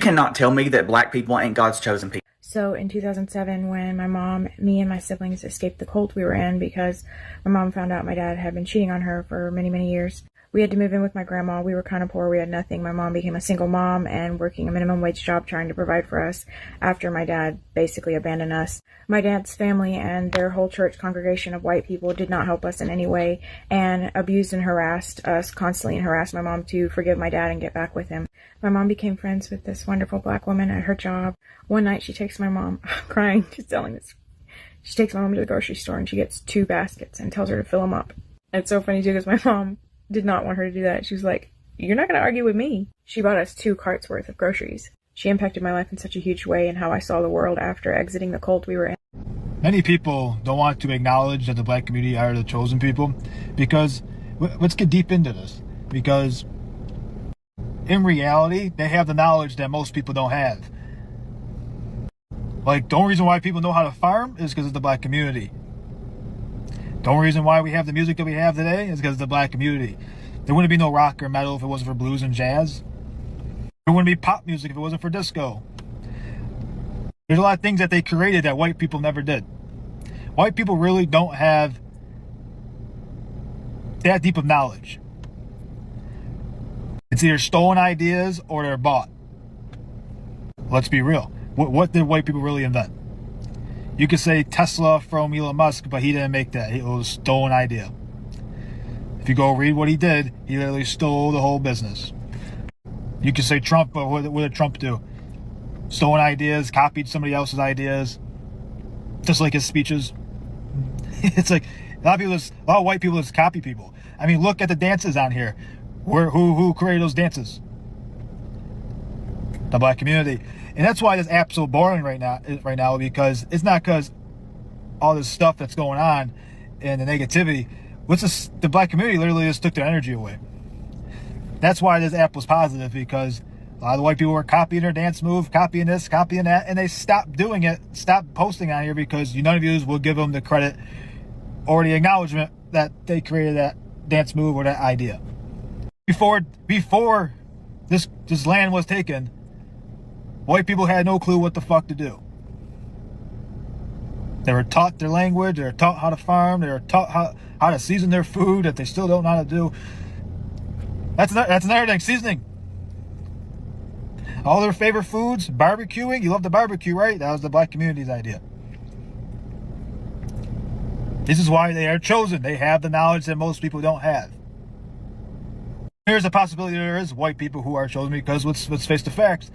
cannot tell me that black people ain't God's chosen people. So in 2007, when my mom, me and my siblings escaped the cult we were in because my mom found out my dad had been cheating on her for many, many years, we had to move in with my grandma. We were kind of poor. We had nothing. My mom became a single mom and working a minimum wage job trying to provide for us after my dad basically abandoned us. My dad's family and their whole church congregation of white people did not help us in any way and abused and harassed us constantly and harassed my mom to forgive my dad and get back with him. My mom became friends with this wonderful black woman at her job. One night she takes my mom, crying, she's telling this. She takes my mom to the grocery store and she gets 2 baskets and tells her to fill them up. It's so funny too because my mom did not want her to do that. She was like, "You're not going to argue with me." She bought us 2 carts worth of groceries. She impacted my life in such a huge way and how I saw the world after exiting the cult we were in. Many people don't want to acknowledge that the black community are the chosen people because, let's get deep into this, because in reality, they have the knowledge that most people don't have. Like, the only reason why people know how to farm is because of the black community. The only reason why we have the music that we have today is because of the black community. There wouldn't be no rock or metal if it wasn't for blues and jazz. There wouldn't be pop music if it wasn't for disco. There's a lot of things that they created that white people never did. White people really don't have that deep of knowledge. It's either stolen ideas or they're bought. Let's be real. What did white people really invent? You could say Tesla from Elon Musk, but he didn't make that. It was a stolen idea. If you go read what he did, he literally stole the whole business. You could say Trump, but what did Trump do? Stolen ideas, copied somebody else's ideas, just like his speeches. It's like a lot of white people just copy people. I mean, look at the dances on here. Who created those dances? The black community. And that's why this app's so boring right now, because it's not because all this stuff that's going on and the negativity. The black community literally just took their energy away. That's why this app was positive, because a lot of the white people were copying their dance move, copying this, copying that, and they stopped doing it, stopped posting on here, because none of you will give them the credit or the acknowledgement that they created that dance move or that idea. Before this land was taken, white people had no clue what the fuck to do. They were taught their language, they were taught how to farm, they were taught how to season their food that they still don't know how to do. That's another thing, seasoning. All their favorite foods, barbecuing. You love the barbecue, right? That was the black community's idea. This is why they are chosen. They have the knowledge that most people don't have. Here's a possibility there is white people who are chosen, because let's face the facts.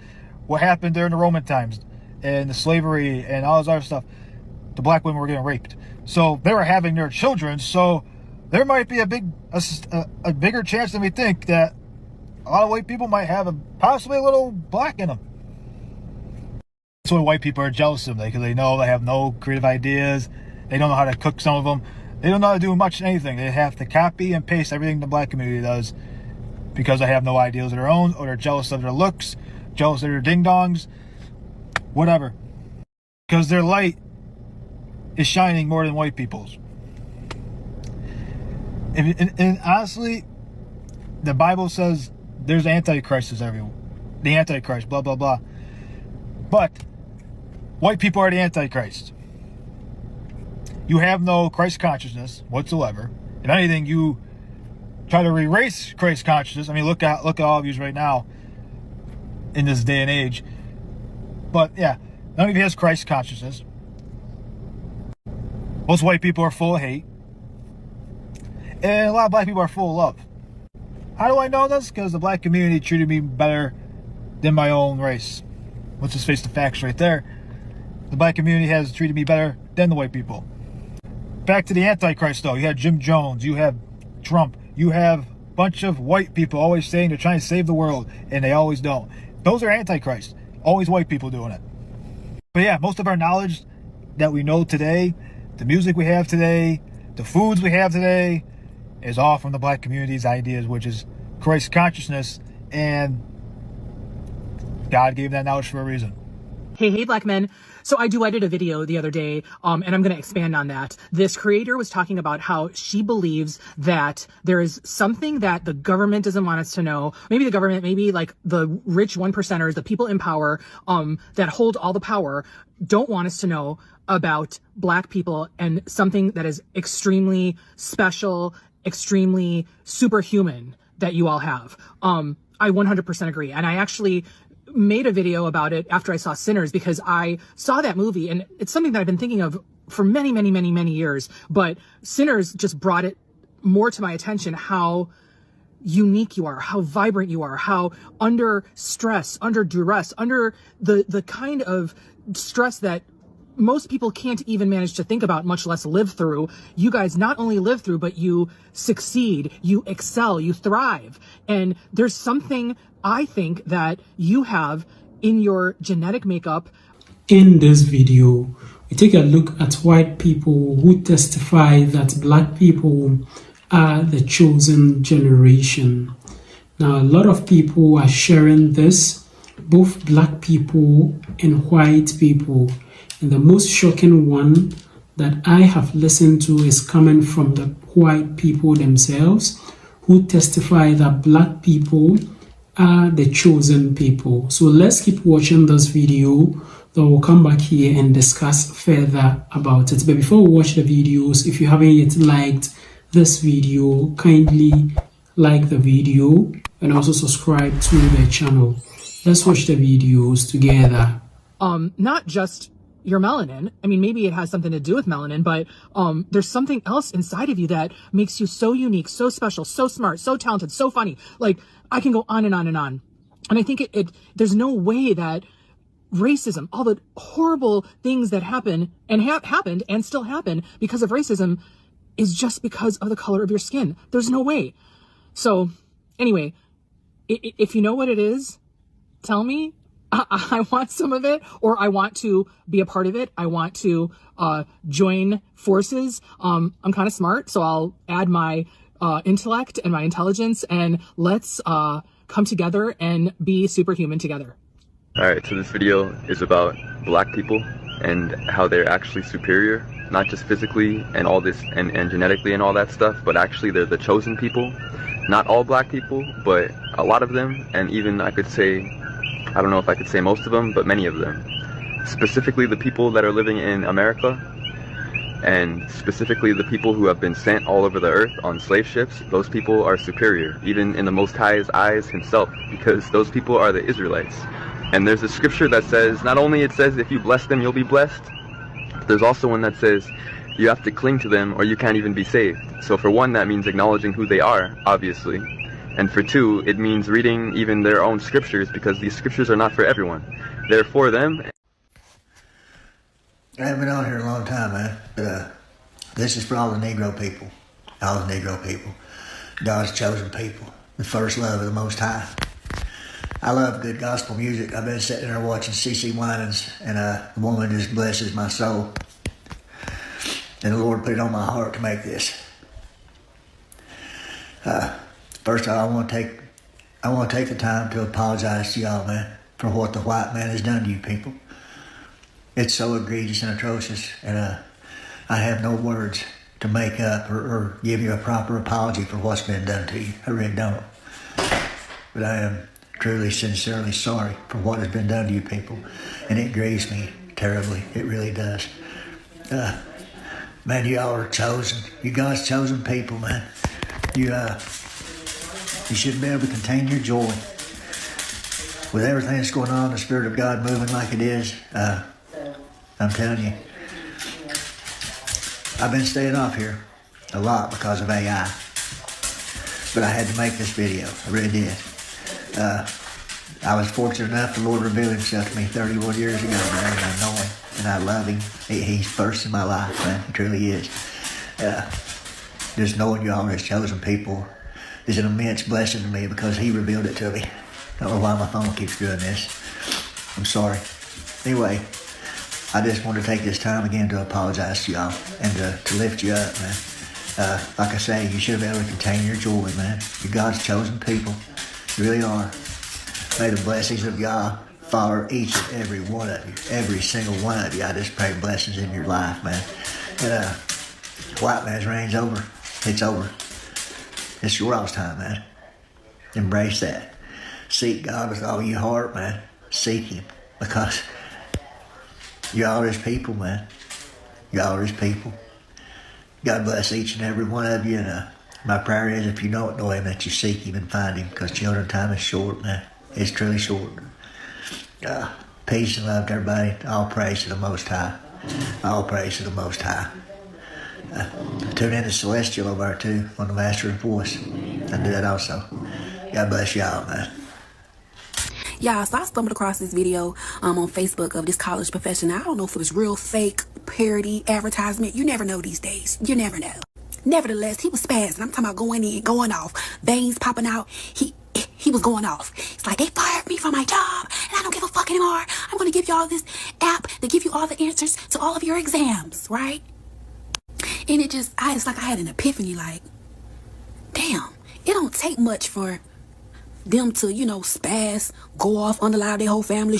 What happened during the Roman times and the slavery and all this other stuff, the black women were getting raped. So they were having their children. So there might be a bigger chance than we think that a lot of white people might have possibly a little black in them. That's why white people are jealous of them, because they know they have no creative ideas. They don't know how to cook, some of them. They don't know how to do much anything. They have to copy and paste everything the black community does, because they have no ideas of their own, or they're jealous of their looks, jealous of their ding-dongs, whatever. Because their light is shining more than white people's. And honestly, the Bible says there's antichrists everywhere. The antichrist, blah, blah, blah. But white people are the antichrist. You have no Christ consciousness whatsoever. If anything, you try to erase Christ consciousness. I mean, look at all of you right now in this day and age. But yeah, none of you has Christ consciousness. Most white people are full of hate. And a lot of black people are full of love. How do I know this? Because the black community treated me better than my own race. Let's just face the facts right there. The black community has treated me better than the white people. Back to the Antichrist, though. You have Jim Jones. You have Trump. You have a bunch of white people always saying they're trying to save the world, and they always don't. Those are Antichrist. Always white people doing it. But yeah, most of our knowledge that we know today, the music we have today, the foods we have today, is all from the black community's ideas, which is Christ consciousness, and God gave that knowledge for a reason. Hey, black men. So I duetted a video the other day, and I'm going to expand on that. This creator was talking about how she believes that there is something that the government doesn't want us to know. Maybe the government, maybe like the rich 1%ers, the people in power, that hold all the power, don't want us to know about black people and something that is extremely special, extremely superhuman that you all have. I 100% agree. And I actually made a video about it after I saw Sinners, because I saw that movie and it's something that I've been thinking of for many, many, many, many years. But Sinners just brought it more to my attention, how unique you are, how vibrant you are, how under stress, under duress, under the kind of stress that most people can't even manage to think about, much less live through. You guys not only live through, but you succeed, you excel, you thrive. And there's something I think that you have in your genetic makeup. In this video, we take a look at white people who testify that black people are the chosen generation. Now, a lot of people are sharing this, both black people and white people. And the most shocking one that I have listened to is coming from the white people themselves, who testify that black people are the chosen people. So let's keep watching this video, then we'll come back here and discuss further about it. But before we watch the videos, if you haven't yet liked this video, kindly like the video and also subscribe to the channel. Let's watch the videos together. Not just your melanin. I mean, maybe it has something to do with melanin, but there's something else inside of you that makes you so unique, so special, so smart, so talented, so funny. Like, I can go on and on and on. And I think there's no way that racism, all the horrible things that happen and have happened and still happen because of racism, is just because of the color of your skin. There's no way. So anyway, if you know what it is, tell me. I want some of it, or I want to be a part of it. I want to join forces. I'm kind of smart, so I'll add my intellect and my intelligence, and let's come together and be superhuman together. Alright, so this video is about black people and how they're actually superior, not just physically and all this and genetically and all that stuff, but actually they're the chosen people. Not all black people, but a lot of them, and even I could say, I don't know if I could say most of them, but many of them. Specifically the people that are living in America, and specifically the people who have been sent all over the earth on slave ships. Those people are superior, even in the Most High's eyes himself, because those people are the Israelites. And there's a scripture that says, not only it says if you bless them you'll be blessed, but there's also one that says you have to cling to them or you can't even be saved. So for one, that means acknowledging who they are, obviously. And for two, it means reading even their own scriptures, because these scriptures are not for everyone. They're for them. I haven't been on here a long time, man. But this is for all the Negro people. All the Negro people. God's chosen people. The first love of the Most High. I love good gospel music. I've been sitting there watching C.C. Winans, and the woman just blesses my soul. And the Lord put it on my heart to make this. First of all, I want to take the time to apologize to y'all, man, for what the white man has done to you people. It's so egregious and atrocious, and I have no words to make up or give you a proper apology for what's been done to you. I really don't. But I am truly, sincerely sorry for what has been done to you people, and it grieves me terribly. It really does. Man, you all are chosen. You God's chosen people, man. You should be able to contain your joy. With everything that's going on, the Spirit of God moving like it is, I'm telling you, I've been staying off here a lot because of AI. But I had to make this video. I really did. I was fortunate enough, the Lord revealed himself to me 31 years ago, man, and I know him, and I love him. He's first in my life, man. He truly is. Just knowing you all as chosen people is an immense blessing to me, because he revealed it to me. I don't know why my phone keeps doing this. I'm sorry. Anyway, I just want to take this time again to apologize to y'all and to lift you up, man. Like I say, you should have been able to contain your joy, man. You're God's chosen people. You really are. May the blessings of God for each and every one of you, every single one of you. I just pray blessings in your life, man. And white man's reign's over. It's over. It's your all's time, man. Embrace that. Seek God with all your heart, man. Seek Him, because you're all His people, man. You're all His people. God bless each and every one of you. And my prayer is, if you don't know Him, that you seek Him and find Him, because children, time is short, man. It's truly short. Peace and love to everybody. All praise to the Most High. All praise to the Most High. Tune in to Celestial over there too, on the Master of Voice. I do that also. God bless y'all, man. Yeah, so I stumbled across this video on Facebook of this college professor. Now, I don't know if it was real, fake, parody, advertisement. You never know these days. You never know. Nevertheless, he was spazzing. I'm talking about going in, going off, veins popping out. He was going off. It's like, they fired me from my job and I don't give a fuck anymore. I'm going to give you all this app to give you all the answers to all of your exams, right? And it's like I had an epiphany, like, damn, it don't take much for them to, spaz, go off, underlie their whole family,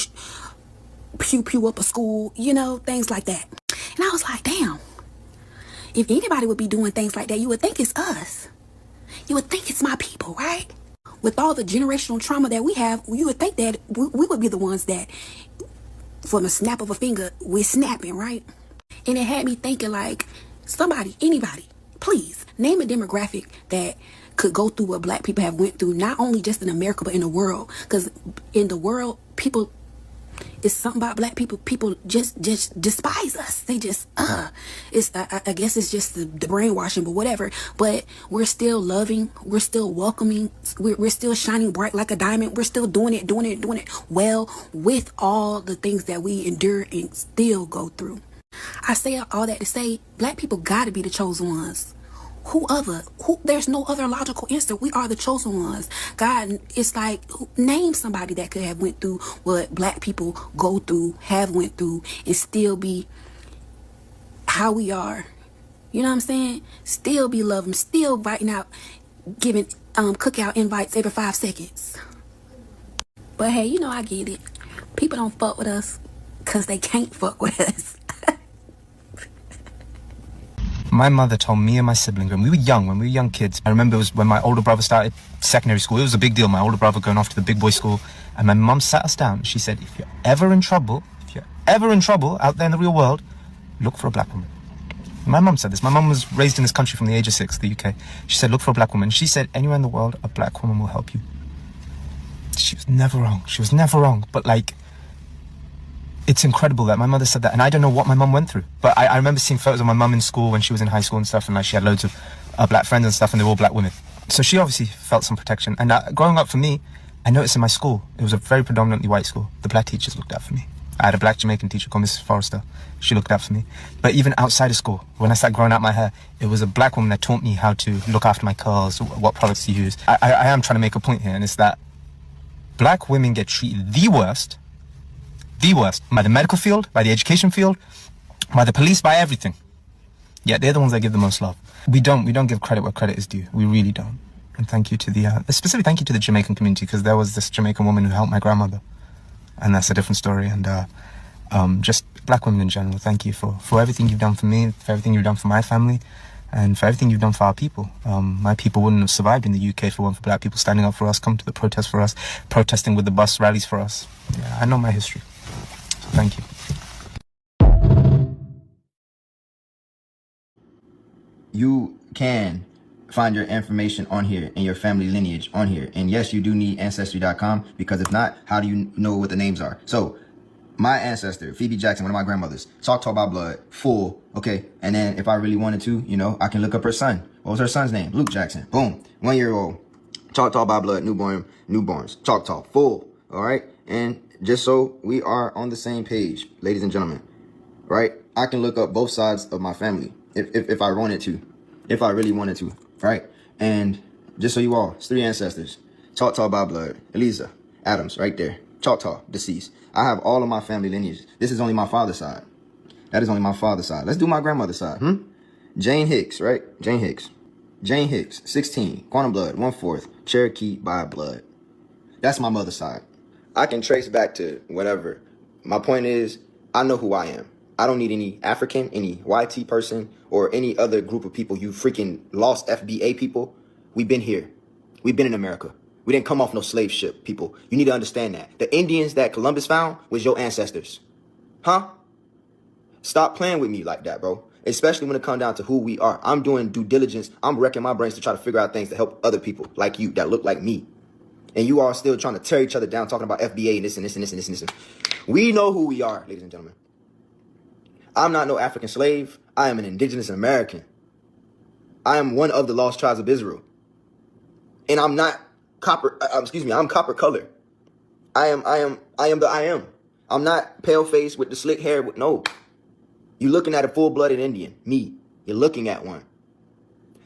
pew up a school, things like that. And I was like, damn, if anybody would be doing things like that, you would think it's us. You would think it's my people, right? With all the generational trauma that we have, you would think that we would be the ones that, from a snap of a finger, we're snapping, right? And it had me thinking, like, somebody, anybody, please name a demographic that could go through what black people have went through, not only just in America, but in the world. Because in the world, people, it's something about black people, people just despise us. They just, I guess it's just the brainwashing, but whatever. But we're still loving, we're still welcoming, we're still shining bright like a diamond. We're still doing it well, with all the things that we endure and still go through. I say all that to say, black people gotta be the chosen ones. There's no other logical answer. We are the chosen ones. God, it's like, name somebody that could have went through what black people go through, have went through, and still be how we are. You know what I'm saying? Still be loving, still inviting out, giving cookout invites every 5 seconds. But hey, I get it. People don't fuck with us because they can't fuck with us. My mother told me and my siblings when we were young kids. I remember it was when my older brother started secondary school. It was a big deal, my older brother going off to the big boy school. And my mum sat us down. She said, if you're ever in trouble out there in the real world, look for a black woman. My mum said this. My mum was raised in this country from the age of 6, the UK. She said, look for a black woman. She said, anywhere in the world, a black woman will help you. She was never wrong. But like, it's incredible that my mother said that, and I don't know what my mum went through. But I remember seeing photos of my mum in school when she was in high school and stuff, and like she had loads of black friends and stuff, and they were all black women. So she obviously felt some protection. And growing up for me, I noticed in my school, it was a very predominantly white school. The black teachers looked out for me. I had a black Jamaican teacher called Mrs. Forrester. She looked out for me. But even outside of school, when I started growing out my hair, it was a black woman that taught me how to look after my curls, what products to use. I am trying to make a point here, and it's that black women get treated the worst, by the medical field, by the education field, by the police, by everything. Yeah, they're the ones that give the most love. We don't give credit where credit is due. We really don't. And thank you to a specific thank you to the Jamaican community, because there was this Jamaican woman who helped my grandmother, and that's a different story. And just black women in general, thank you for everything you've done for me, for everything you've done for my family, and for everything you've done for our people. My people wouldn't have survived in the UK if it weren't for black people standing up for us, coming to the protest for us, protesting with the bus rallies for us. Yeah, I know my history. So thank you. You can find your information on here and your family lineage on here. And yes, you do need Ancestry.com, because if not, how do you know what the names are? So my ancestor, Phoebe Jackson, one of my grandmothers, Choctaw by blood, full, okay? And then if I really wanted to, I can look up her son. What was her son's name? Luke Jackson. Boom. 1 year old. Choctaw by blood, newborns. Choctaw, full, all right? And just so we are on the same page, ladies and gentlemen, right? I can look up both sides of my family if I wanted to, if I really wanted to, right? And just so you all, it's 3 ancestors. Choctaw by blood, Eliza Adams, right there. Choctaw, deceased. I have all of my family lineage. This is only my father's side. That is only my father's side. Let's do my grandmother's side. Jane Hicks, right? Jane Hicks, 16, quantum blood, 1/4, Cherokee by blood. That's my mother's side. I can trace back to whatever. My point is, I know who I am. I don't need any African, any YT person, or any other group of people. You freaking lost FBA people. We've been here. We've been in America. We didn't come off no slave ship, people. You need to understand that. The Indians that Columbus found was your ancestors. Huh? Stop playing with me like that, bro. Especially when it comes down to who we are. I'm doing due diligence. I'm wrecking my brains to try to figure out things to help other people like you that look like me. And you are still trying to tear each other down, talking about FBA and this and this and this and this and this. We know who we are, ladies and gentlemen. I'm not no African slave. I am an indigenous American. I am one of the lost tribes of Israel. And I'm not copper, I'm copper color. I am the I am. I'm not pale face with the slick hair. No. You're looking at a full-blooded Indian, me. You're looking at one.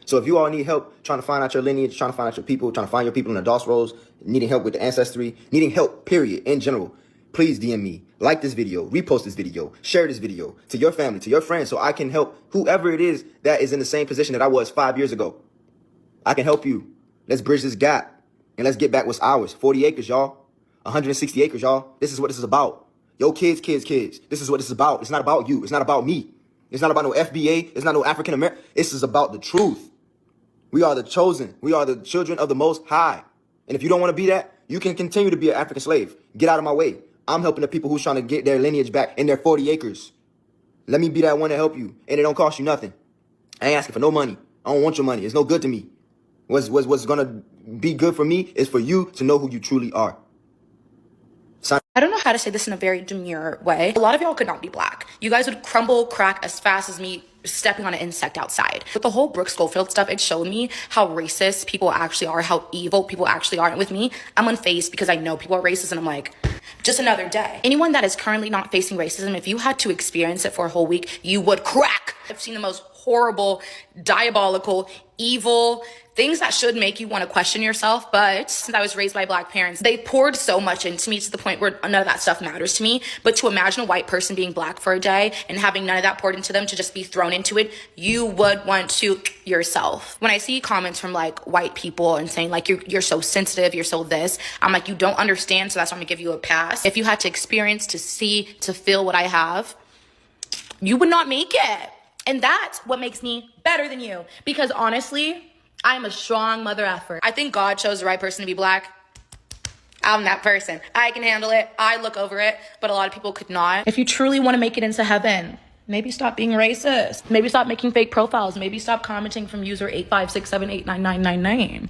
So if you all need help trying to find out your lineage, trying to find out your people, trying to find your people in the DOS roles, needing help with the ancestry, needing help, period, in general, please DM me. Like this video, repost this video, share this video to your family, to your friends, so I can help whoever it is that is in the same position that I was 5 years ago. I can help you. Let's bridge this gap, and let's get back what's ours. 40 acres, y'all. 160 acres, y'all. This is what this is about. Yo, kids. This is what this is about. It's not about you. It's not about me. It's not about no FBA. It's not no African American. This is about the truth. We are the chosen. We are the children of the Most High. And if you don't want to be that, you can continue to be an African slave. Get out of my way. I'm helping the people who's trying to get their lineage back in their 40 acres. Let me be that one to help you. And it don't cost you nothing. I ain't asking for no money. I don't want your money. It's no good to me. What's going to be good for me is for you to know who you truly are. I don't know how to say this in a very demure way. A lot of y'all could not be black. You guys would crumble, crack as fast as me stepping on an insect outside. With the whole Brooke Schofield stuff, it showed me how racist people actually are, how evil people actually are. And with me, I'm unfazed because I know people are racist and I'm like, just another day. Anyone that is currently not facing racism, if you had to experience it for a whole week, you would crack. I've seen the most horrible, diabolical, evil things that should make you want to question yourself. But since I was raised by black parents, they poured so much into me to the point where none of that stuff matters to me. But to imagine a white person being black for a day and having none of that poured into them to just be thrown into it, you would want to yourself. When I see comments from like white people and saying like, you're so sensitive, you're so this, I'm like, you don't understand. So that's why I'm gonna give you a pass. If you had to experience, to see, to feel what I have, you would not make it. And that's what makes me better than you. Because honestly, I'm a strong mother effer. I think God chose the right person to be black. I'm that person. I can handle it. I look over it. But a lot of people could not. If you truly want to make it into heaven, maybe stop being racist. Maybe stop making fake profiles. Maybe stop commenting from user 856789999.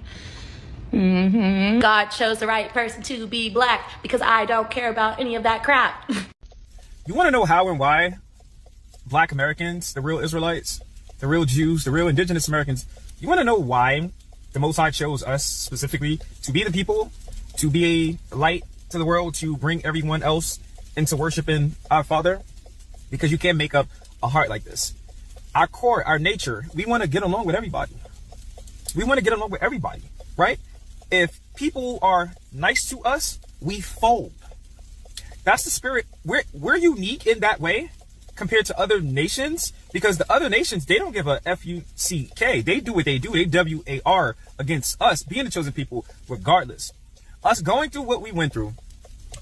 God chose the right person to be black because I don't care about any of that crap. You want to know how and why black Americans, the real Israelites, the real Jews, the real indigenous Americans, you want to know why the Most High chose us specifically to be the people, to be a light to the world, to bring everyone else into worshiping our Father? Because you can't make up a heart like this. Our core, our nature, we want to get along with everybody. We want to get along with everybody, right? If people are nice to us, we fold. That's the spirit. We're unique in that way compared to other nations, because the other nations, they don't give a F-U-C-K. They do what they do. They W-A-R against us being the chosen people regardless. Us going through what we went through,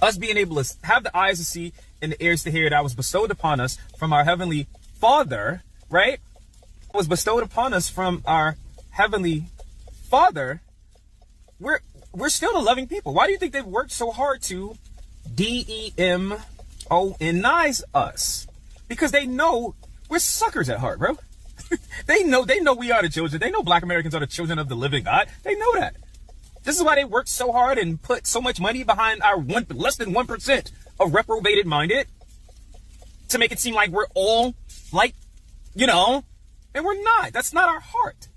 us being able to have the eyes to see and the ears to hear that was bestowed upon us from our Heavenly Father, right? Was bestowed upon us from our Heavenly Father. We're still the loving people. Why do you think they've worked so hard to demonize us? Because they know we're suckers at heart, bro. They know we are the children. They know black Americans are the children of the living God. They know that. This is why they worked so hard and put so much money behind our less than 1% of reprobated minded to make it seem like we're all like, and we're not. That's not our heart.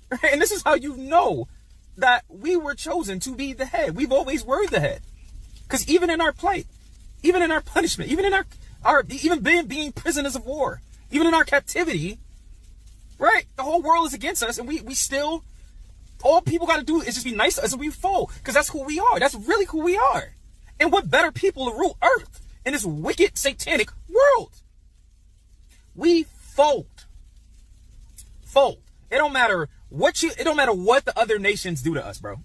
Right? And this is how you know that we were chosen to be the head. We've always were the head. Because even in our plight, even in our punishment, even in our even being prisoners of war, even in our captivity, right? The whole world is against us, and we still, all people got to do is just be nice to us and we fold, because that's who we are. That's really who we are. And what better people to rule earth in this wicked, satanic world? We fold. Fold. It don't matter what the other nations do to us, bro.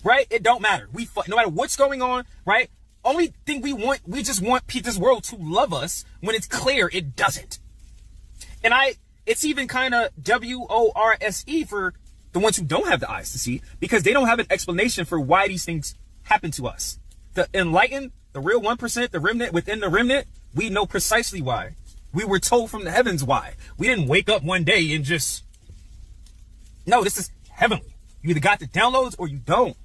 right? It don't matter. No matter what's going on, right? Only thing we just want this world to love us when it's clear it doesn't. And it's even kind of WORSE for the ones who don't have the eyes to see, because they don't have an explanation for why these things happen to us. The enlightened, the real 1%, the remnant within the remnant, we know precisely why. We were told from the heavens why. We didn't wake up one day and just, no, this is heavenly. You either got the downloads or you don't.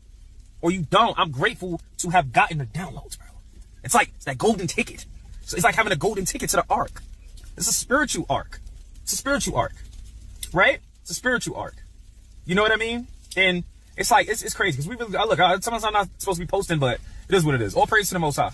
Or you don't. I'm grateful to have gotten the downloads, bro. It's that golden ticket. So it's like having a golden ticket to the ark. It's a spiritual arc. It's a spiritual arc, right? It's a spiritual arc. You know what I mean? And it's like, it's crazy. Because sometimes I'm not supposed to be posting, but it is what it is. All praise to the Most High.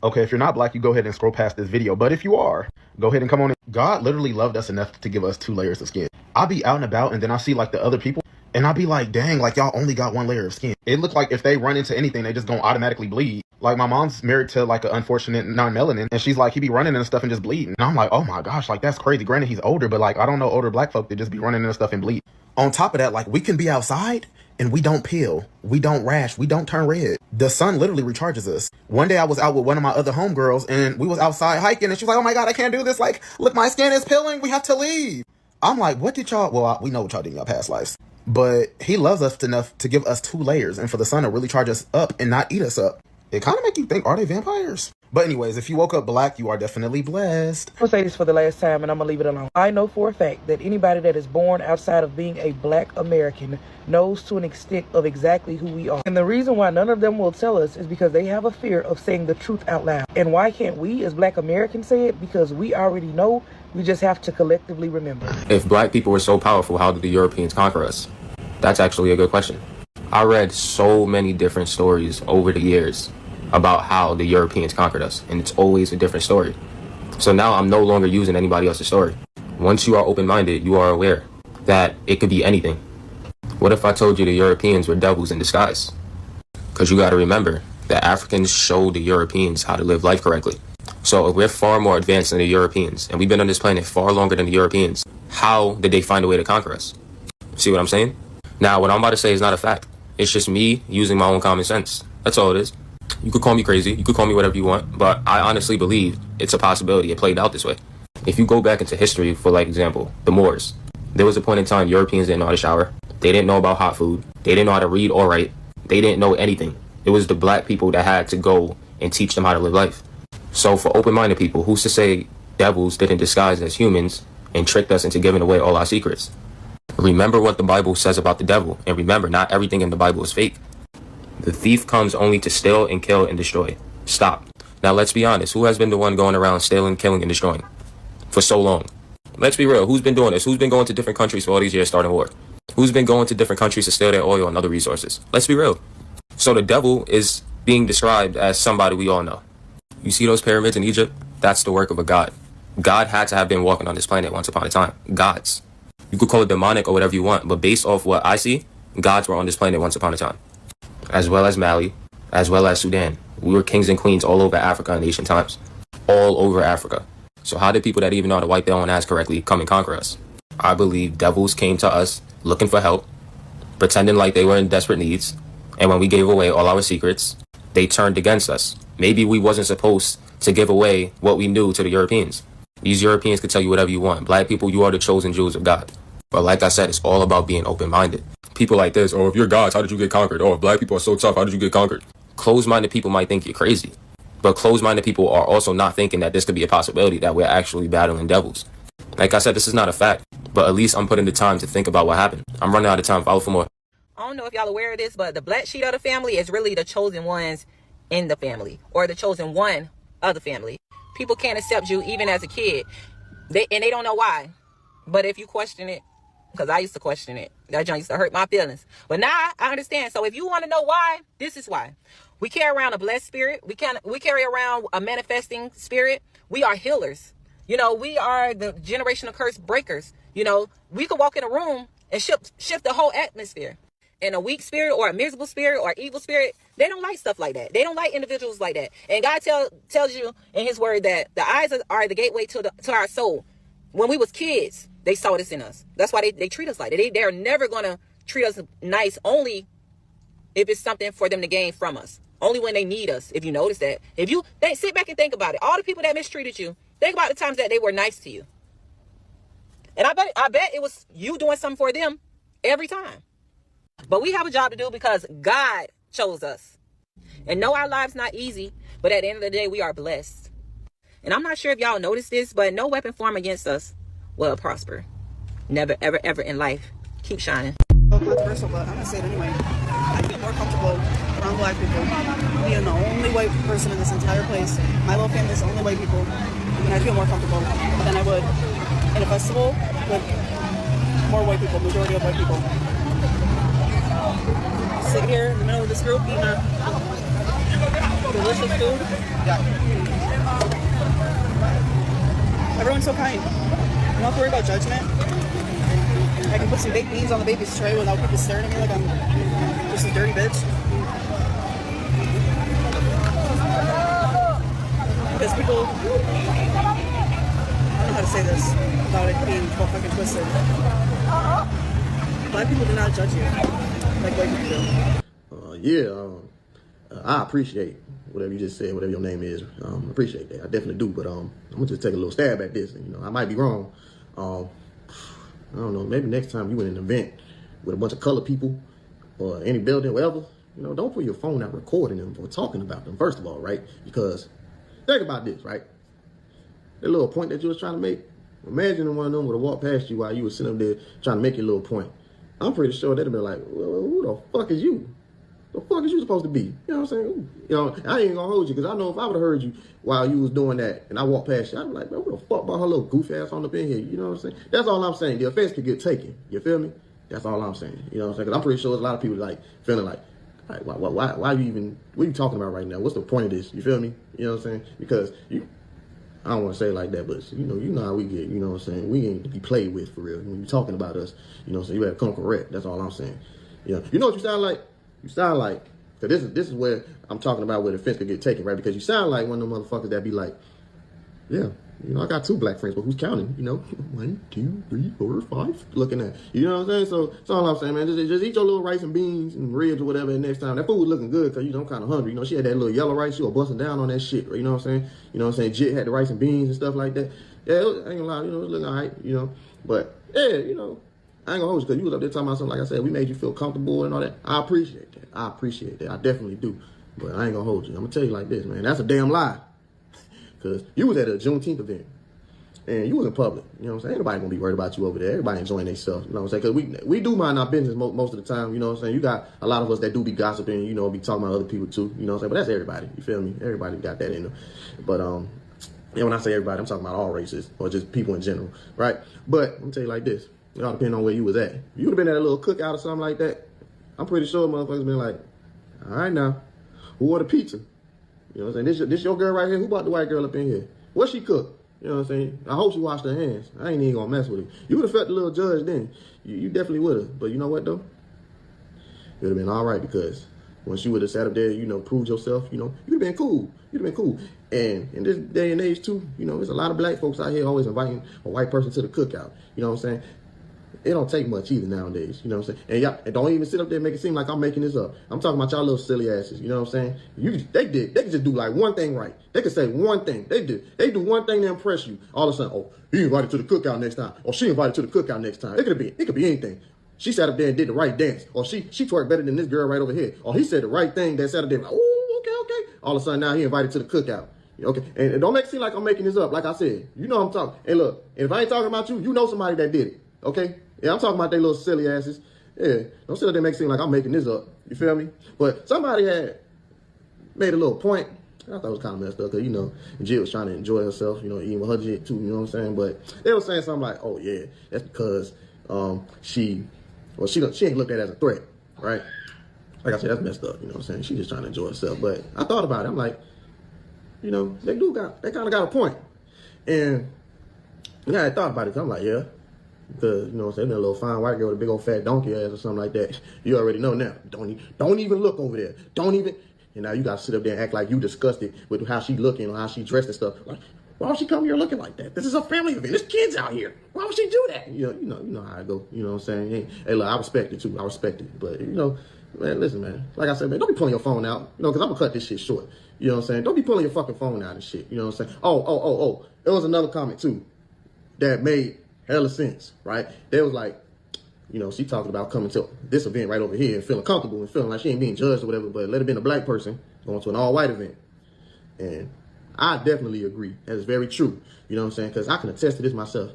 Okay, if you're not black, you go ahead and scroll past this video. But if you are, go ahead and come on in. God literally loved us enough to give us 2 layers of skin. I'll be out and about and then I see like the other people and I'll be like, dang, like y'all only got 1 layer of skin. It looked like if they run into anything, they just gonna automatically bleed. Like my mom's married to like an unfortunate non-melanin and she's like, he be running and stuff and just bleeding. And I'm like, oh my gosh, like that's crazy. Granted, he's older, but like I don't know older black folk that just be running and stuff and bleed. On top of that, like we can be outside and we don't peel, we don't rash, we don't turn red. The sun literally recharges us. One day I was out with one of my other homegirls and we was outside hiking and she was like, oh my God, I can't do this. Like, look, my skin is peeling. We have to leave. I'm like, what did y'all, well, we know what y'all did in your past lives. But he loves us enough to give us 2 layers and for the sun to really charge us up and not eat us up. It kind of make you think, are they vampires? But anyways, if you woke up black, you are definitely blessed. I'm going to say this for the last time and I'm going to leave it alone. I know for a fact that anybody that is born outside of being a black American knows to an extent of exactly who we are. And the reason why none of them will tell us is because they have a fear of saying the truth out loud. And why can't we as black Americans say it? Because we already know. We just have to collectively remember. If black people were so powerful, how did the Europeans conquer us? That's actually a good question. I read so many different stories over the years about how the Europeans conquered us, and it's always a different story. So now I'm no longer using anybody else's story. Once you are open-minded, you are aware that it could be anything. What if I told you the Europeans were devils in disguise? Because you got to remember that Africans showed the Europeans how to live life correctly. So if we're far more advanced than the Europeans, and we've been on this planet far longer than the Europeans, how did they find a way to conquer us? See what I'm saying? Now, what I'm about to say is not a fact. It's just me using my own common sense. That's all it is. You could call me crazy, you could call me whatever you want, but I honestly believe it's a possibility it played out this way. If you go back into history, for like example, the Moors, there was a point in time Europeans didn't know how to shower, they didn't know about hot food, they didn't know how to read or write, they didn't know anything. It was the black people that had to go and teach them how to live life. So for open-minded people, who's to say devils didn't disguise as humans and tricked us into giving away all our secrets? Remember what the Bible says about the devil, and remember, not everything in the Bible is fake. The thief comes only to steal and kill and destroy. Stop. Now let's be honest, who has been the one going around stealing, killing, and destroying for so long? Let's be real, who's been doing this? Who's been going to different countries for all these years starting war? Who's been going to different countries to steal their oil and other resources? Let's be real. So the devil is being described as somebody we all know. You see those pyramids in Egypt? That's the work of a god. God had to have been walking on this planet once upon a time. Gods. You could call it demonic or whatever you want, but based off what I see, gods were on this planet once upon a time. As well as Mali, as well as Sudan. We were kings and queens all over Africa in ancient times. All over Africa. So how did people that even know how to wipe their own ass correctly come and conquer us? I believe devils came to us looking for help, pretending like they were in desperate needs, and when we gave away all our secrets, they turned against us. Maybe we wasn't supposed to give away what we knew to the Europeans. These Europeans could tell you whatever you want. Black people, you are the chosen Jews of God. But like I said, it's all about being open-minded. People like this, oh, if you're gods, how did you get conquered? Oh, if black people are so tough, how did you get conquered? Closed-minded people might think you're crazy. But closed-minded people are also not thinking that this could be a possibility, that we're actually battling devils. Like I said, this is not a fact. But at least I'm putting the time to think about what happened. I'm running out of time. Follow for more. I don't know if y'all aware of this, but the black sheep of the family is really the chosen ones in the family, or the chosen one of the family. People can't accept you even as a kid. They don't know why. But if you question it, because I used to question it, that junk used to hurt my feelings. But now I understand. So if you want to know why, this is why. We carry around a blessed spirit. We carry around a manifesting spirit. We are healers. You know, we are the generational curse breakers. You know, we could walk in a room and shift the whole atmosphere. And a weak spirit or a miserable spirit or evil spirit, they don't like stuff like that. They don't like individuals like that. And God tells you in his word that the eyes are the gateway to our soul. When we was kids, they saw this in us. That's why they treat us like that. They're never going to treat us nice only if it's something for them to gain from us. Only when they need us, if you notice that. If you sit back and think about it. All the people that mistreated you, think about the times that they were nice to you. And I bet it was you doing something for them every time. But we have a job to do because God chose us. And no, our lives not easy, but at the end of the day, we are blessed. And I'm not sure if y'all noticed this, but no weapon formed against us will prosper. Never, ever, ever in life. Keep shining. Controversial, but I'm gonna say it anyway. I feel more comfortable around black people, being the only white person in this entire place. My little family is the only white people, and I feel more comfortable than I would in a festival with more white people, majority of white people. Sit here in the middle of this group eating our delicious food. Everyone's so kind. You don't have to worry about judgment. I can put some baked beans on the baby's tray without people staring at me like I'm just a dirty bitch. Because people, I don't know how to say this without it being fucking twisted. Black people do not judge you like white people do. I appreciate whatever you just said, whatever your name is. I appreciate that. I definitely do. But I'm gonna just take a little stab at this. And, I might be wrong. I don't know. Maybe next time you in an event with a bunch of colored people or any building, whatever, don't put your phone out recording them or talking about them. First of all, right? Because think about this, right? That little point that you was trying to make. Imagine one of them would have walked past you while you were sitting up there trying to make your little point. I'm pretty sure they'd have been like, well, who the fuck is you? The fuck is you supposed to be? You know what I'm saying? I ain't gonna hold you because I know if I would have heard you while you was doing that and I walked past you, I'd be like, man, what the fuck about her little goof ass on up in here? You know what I'm saying? That's all I'm saying. The offense could get taken. You feel me? That's all I'm saying. You know what I'm saying? Because I'm pretty sure there's a lot of people like feeling like why you even, what are you talking about right now? What's the point of this? You feel me? You know what I'm saying? Because I don't want to say it like that, but you know how we get, you know what I'm saying? We ain't to be played with for real. When you're talking about us, you know what I'm saying? You better come correct. That's all I'm saying. You know what you sound like? You sound like, because this is where I'm talking about where the offense could get taken, right? Because you sound like one of them motherfuckers that be like, yeah, I got 2 black friends, but who's counting? 1, 2, 3, 4, 5, looking at, you know what I'm saying? So that's all I'm saying, man. Just eat your little rice and beans and ribs or whatever. And next time that food was looking good because I'm kind of hungry. She had that little yellow rice. She was busting down on that shit. You know what I'm saying? You know what I'm saying? Jit had the rice and beans and stuff like that. Yeah, I ain't gonna lie. It was looking all right. But yeah, I ain't gonna hold you because you was up there talking about something like I said. We made you feel comfortable and all that. I appreciate that. I definitely do. But I ain't gonna hold you. I'm gonna tell you like this, man. That's a damn lie. Because you was at a Juneteenth event. And you was in public, you know what I'm saying? Ain't nobody gonna be worried about you over there. Everybody enjoying themselves, you know what I'm saying? Because we do mind our business most of the time, you know what I'm saying? You got a lot of us that do be gossiping, be talking about other people too, you know what I'm saying? But that's everybody, you feel me? Everybody got that in them. But when I say everybody, I'm talking about all races or just people in general, right? But I'm gonna tell you like this, it all depends on where you was at. If you would have been at a little cookout or something like that, I'm pretty sure motherfuckers been like, all right now, who ordered pizza? You know what I'm saying? This your girl right here. Who brought the white girl up in here? What she cook? You know what I'm saying? I hope she washed her hands. I ain't even gonna mess with her. You would have felt the little judge then. You definitely would have. But you know what though? It would have been all right because once you would have sat up there, proved yourself, you'd have been cool. You'd have been cool. And in this day and age too, there's a lot of black folks out here always inviting a white person to the cookout. You know what I'm saying? It don't take much either nowadays, you know what I'm saying? And y'all, and don't even sit up there and make it seem like I'm making this up. I'm talking about y'all little silly asses, you know what I'm saying? They could just do like one thing right. They could say one thing. They do one thing to impress you. All of a sudden, oh, he invited to the cookout next time. Or she invited to the cookout next time. It could be anything. She sat up there and did the right dance. Or she twerked better than this girl right over here. Or he said the right thing that sat up there like, oh, okay. All of a sudden now he invited to the cookout. Okay, and don't make it seem like I'm making this up. Like I said, I'm talking. And look, if I ain't talking about you, you know somebody that did it. Okay? Yeah, I'm talking about they little silly asses. Yeah, don't sit there and make it seem like I'm making this up. You feel me? But somebody had made a little point. I thought it was kind of messed up because, Jill was trying to enjoy herself, eating with her jit too, you know what I'm saying? But they were saying something like, oh, yeah, that's because she ain't looked at it as a threat, right? Like I said, that's messed up, you know what I'm saying? She just trying to enjoy herself. But I thought about it. I'm like, they kind of got a point. And I thought about it. I'm like, yeah. Because, you know what I'm saying, that little fine white girl with a big old fat donkey ass or something like that. You already know now. Don't even look over there. Don't even. And now you got to sit up there and act like you disgusted with how she looking or how she dressed and stuff. Like, why would she come here looking like that? This is a family event. There's kids out here. Why would she do that? You know how I go. You know what I'm saying? Hey, look, I respect it too. I respect it. But, Man, listen, man. Like I said, man, don't be pulling your phone out, you know, because I'm going to cut this shit short. You know what I'm saying? Don't be pulling your fucking phone out and shit. You know what I'm saying? Oh. There was another comment, too, that made hella sense, right? They was like, you know, she talking about coming to this event right over here and feeling comfortable and feeling like she ain't being judged or whatever, but let it been a black person going to an all-white event. And I definitely agree. That is very true. You know what I'm saying? Because I can attest to this myself.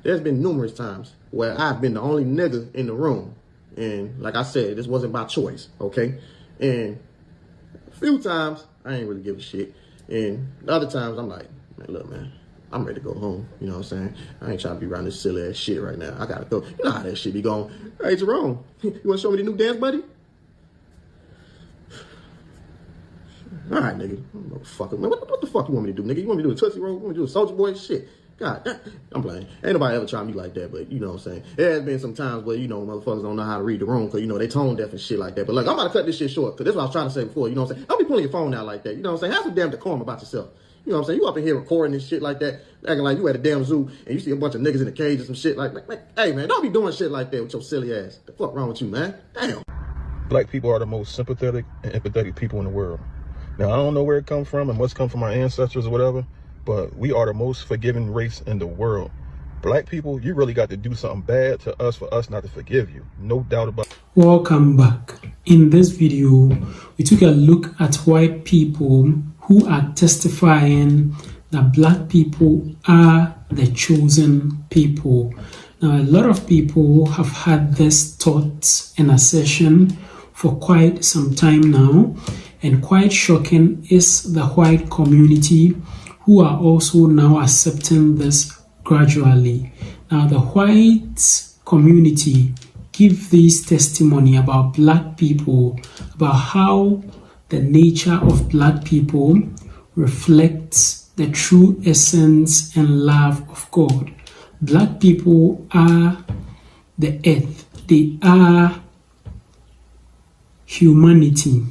There's been numerous times where I've been the only nigga in the room. And like I said, this wasn't by choice, okay? And a few times, I ain't really give a shit. And the other times, I'm like, man, look, man, I'm ready to go home. You know what I'm saying? I ain't trying to be around this silly ass shit right now. I gotta go. You know how that shit be going. Hey, Jerome, you wanna show me the new dance, buddy? All right, nigga. Motherfucker, man. What the fuck you want me to do, nigga? You want me to do a Tootsie Roll? You want me to do a Soulja Boy? Shit. God, I'm playing. Ain't nobody ever trying me like that, but you know what I'm saying? There has been some times where, you know, motherfuckers don't know how to read the room because, you know, they tone deaf and shit like that. But look, I'm about to cut this shit short because that's what I was trying to say before. You know what I'm saying? Don't be pulling your phone out like that. You know what I'm saying? Have some damn decorum about yourself. You know what I'm saying? You up in here recording this shit like that, acting like you at a damn zoo and you see a bunch of niggas in a cage or some shit like hey, man, don't be doing shit like that with your silly ass. The fuck wrong with you, man? Damn. Black people are the most sympathetic and empathetic people in the world. Now, I don't know where it comes from and what's come from our ancestors or whatever, but we are the most forgiving race in the world. Black people, you really got to do something bad to us for us not to forgive you. No doubt about it. Welcome back. In this video, we took a look at white people who are testifying that black people are the chosen people. Now, a lot of people have had this thought and assertion for quite some time now, and quite shocking is the white community who are also now accepting this gradually. Now, the white community give this testimony about black people, about how the nature of black people reflects the true essence and love of God. Black people are the earth. They are humanity.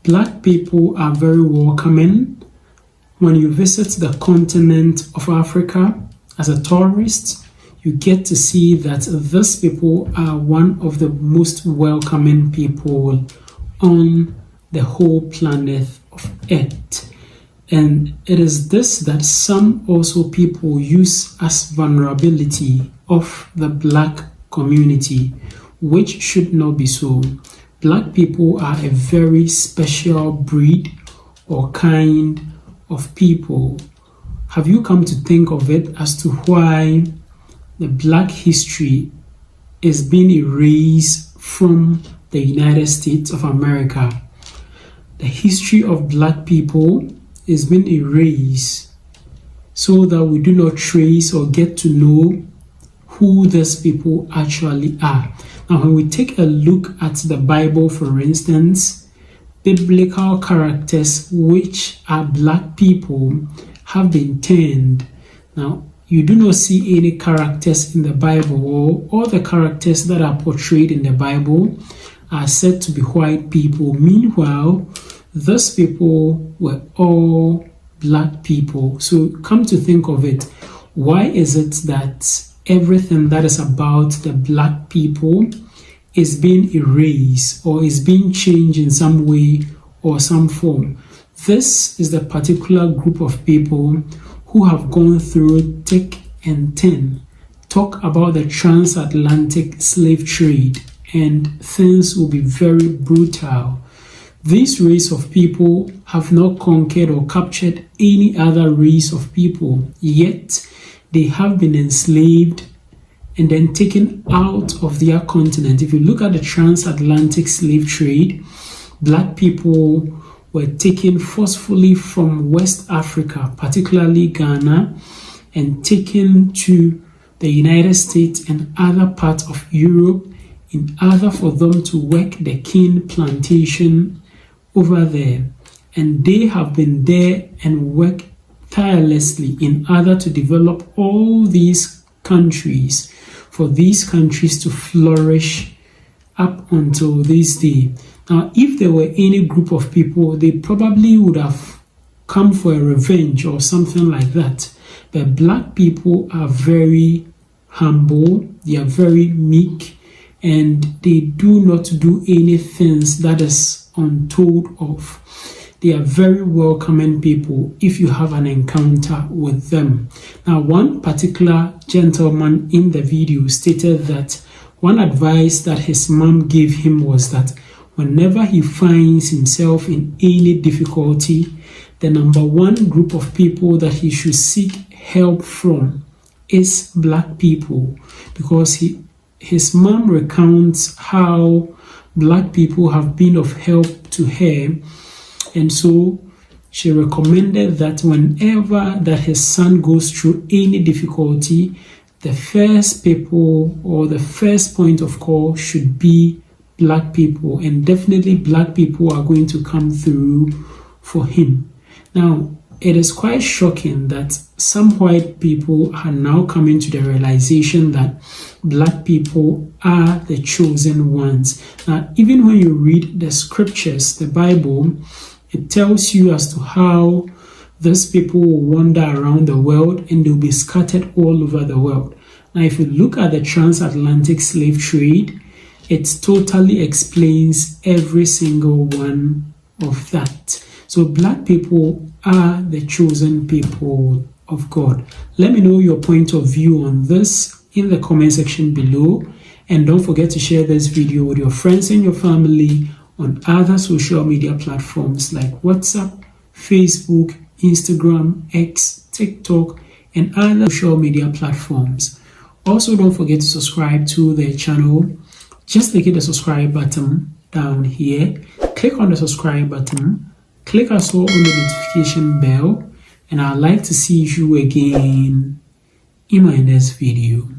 Black people are very welcoming. When you visit the continent of Africa as a tourist, you get to see that these people are one of the most welcoming people on the whole planet of Earth. And it is this that some also people use as vulnerability of the black community, which should not be so. Black people are a very special breed or kind of people. Have you come to think of it as to why the black history is being erased from the United States of America? The history of black people is being erased so that we do not trace or get to know who these people actually are. Now, when we take a look at the Bible, for instance, biblical characters which are black people have been turned. Now, you do not see any characters in the Bible, or all the characters that are portrayed in the Bible are said to be white people. Meanwhile, those people were all black people. So come to think of it, why is it that everything that is about the black people is being erased or is being changed in some way or some form? This is the particular group of people who have gone through thick and thin. Talk about the transatlantic slave trade and things will be very brutal. This race of people have not conquered or captured any other race of people, yet they have been enslaved and then taken out of their continent. If you look at the transatlantic slave trade, black people were taken forcefully from West Africa, particularly Ghana, and taken to the United States and other parts of Europe in order for them to work the cane plantation over there. And they have been there and worked tirelessly in order to develop all these countries, for these countries to flourish up until this day. Now, if there were any group of people, they probably would have come for a revenge or something like that. But black people are very humble, they are very meek, and they do not do anything that is untold of. They are very welcoming people if you have an encounter with them. Now, one particular gentleman in the video stated that one advice that his mom gave him was that whenever he finds himself in any difficulty, the number one group of people that he should seek help from is black people, because his mom recounts how black people have been of help to her. And so she recommended that whenever that his son goes through any difficulty, the first people or the first point of call should be black people, and definitely black people are going to come through for him. Now, it is quite shocking that some white people are now coming to the realization that black people are the chosen ones. Now, even when you read the scriptures, the Bible, it tells you as to how these people will wander around the world and they'll be scattered all over the world. Now, if you look at the transatlantic slave trade, it totally explains every single one of that. So black people are the chosen people of God. Let me know your point of view on this in the comment section below. And don't forget to share this video with your friends and your family on other social media platforms like WhatsApp, Facebook, Instagram, X, TikTok, and other social media platforms. Also, don't forget to subscribe to the channel. Just click the subscribe button down here. Click on the subscribe button. Click also on the notification bell. And I'd like to see you again in my next video.